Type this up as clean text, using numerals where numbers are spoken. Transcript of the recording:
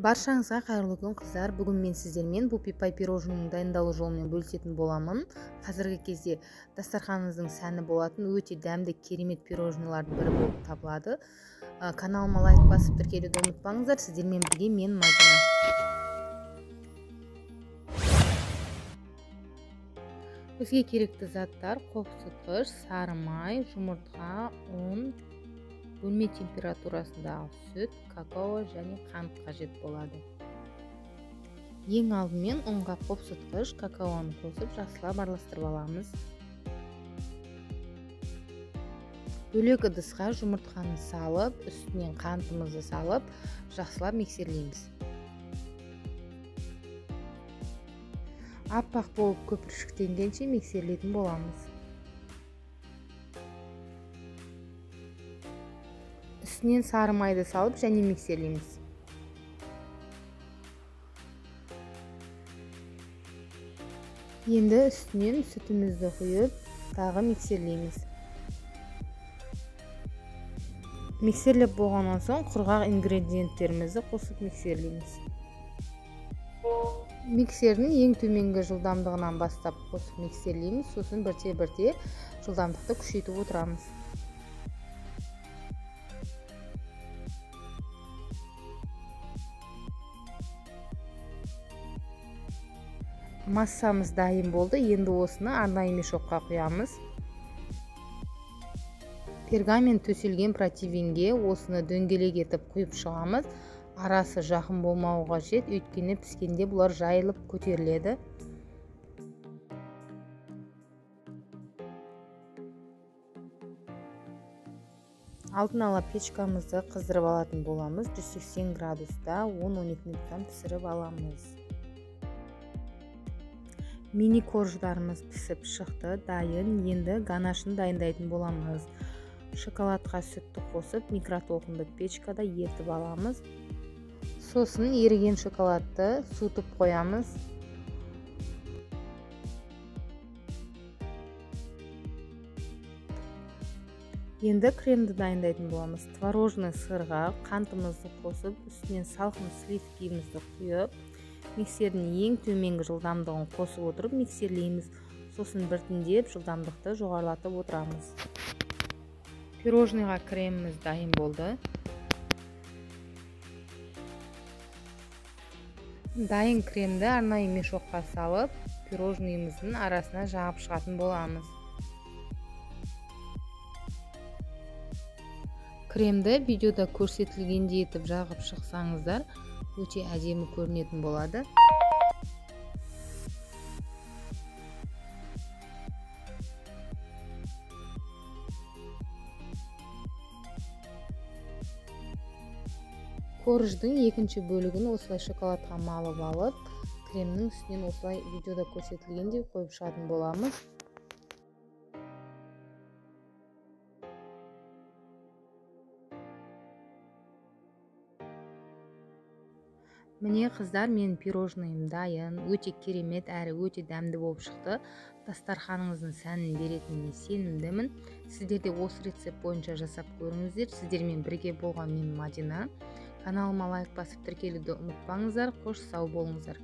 Баршаңызға қайырлы күн қыздар. Бүгін мен сіздермен пупипай пирожныйның дайындалу жолымен бөлісетін боламын. Қазіргі кезде дастарханыңыздың сәні болатын өте дәмді керемет пирожныйлардың бірі болып табылады. Каналыма лайк басып тіркелуді ұмытпаңыздар. Сіздермен бірге мен Мадина. Бізге керекті заттар: қоқсытқыш, сары май, жұмыртқа, ұн, бөлме температурасындағы сүт, какао және қант қажет болады. Ең алдымен ұнға қопсытқыш, какаоны қосып жақсылап араластырып аламыз. Бөлек ыдысқа жұмыртқаны салып, үстінен қантымызды салып, жақсылап миксерлейміз. Аппақ болып көпіршіктенгенше миксерлейтін боламыз. Үстінен сары майды салып және миксерлейміз. Енді үстінен сүтімізді құйып, тағы миксерлейміз. Миксерлеп болғаннан соң құрғақ ингредиенттерімізді қосып миксерлейміз. Миксердің ең төменгі жылдамдығынан бастап қосып миксерлейміз, сосын бірте-бірте жылдамдықты күшейтіп отырамыз. Массамыз дайын болды. Енді осыны арнайы мешокқа құямыз. Пергамент төселген противенге осыны дөңгелек етіп құйып шығамыз. Арасы жақын болмауы қажет, өйткені піскенде бұлар жайылып көтеріледі. Алдын ала печкамызды қыздырып алатын боламыз. 180 градуста 10-12 минуттан пісіріп аламыз. Мини корждарымыз пісіп шықты, дайын. Енді ганашын дайындайтын боламыз. Шоколадқа сүтті қосып, микротолқынды печкада ертіп аламыз. Сосын еріген шоколадты суытып қоямыз. Енді кремді дайындайтын боламыз. Творожный сырға қантымызды қосып, үстінен салқын сливкимізді құйып, миксердің ең төменгі жылдамдығын қосып отырып миксерлейміз. Сосын біртіндеп жылдамдықты жоғарылатып отырамыз. Пирожныйға креміміз дайын болды. Дайын кремді арнайы мешокқа салып, пирожныйымыздың арасына жағып шығатын боламыз. Кремді видеода көрсетілгендей етіп жағып шықсаңыздар, өте әдемі көрінетін болады. Корждың екінші бөлігін осылай шоколадқа малып алып, кремнің үстінен осылай видеода көрсетілгендей қойып шығатын боламыз. Міне қыздар, мен пирожныйым дайын, өте керемет әрі өте дәмді болып шықты. Дастарханыңыздың сәнін беретініне сенімдімін. Сіздер де осы рецепт бойынша жасап көріңіздер. Сіздермен бірге болған мен Мадина. Каналыма лайк басып тіркелуді ұмытпаңыздар. Қош сау болыңыздар.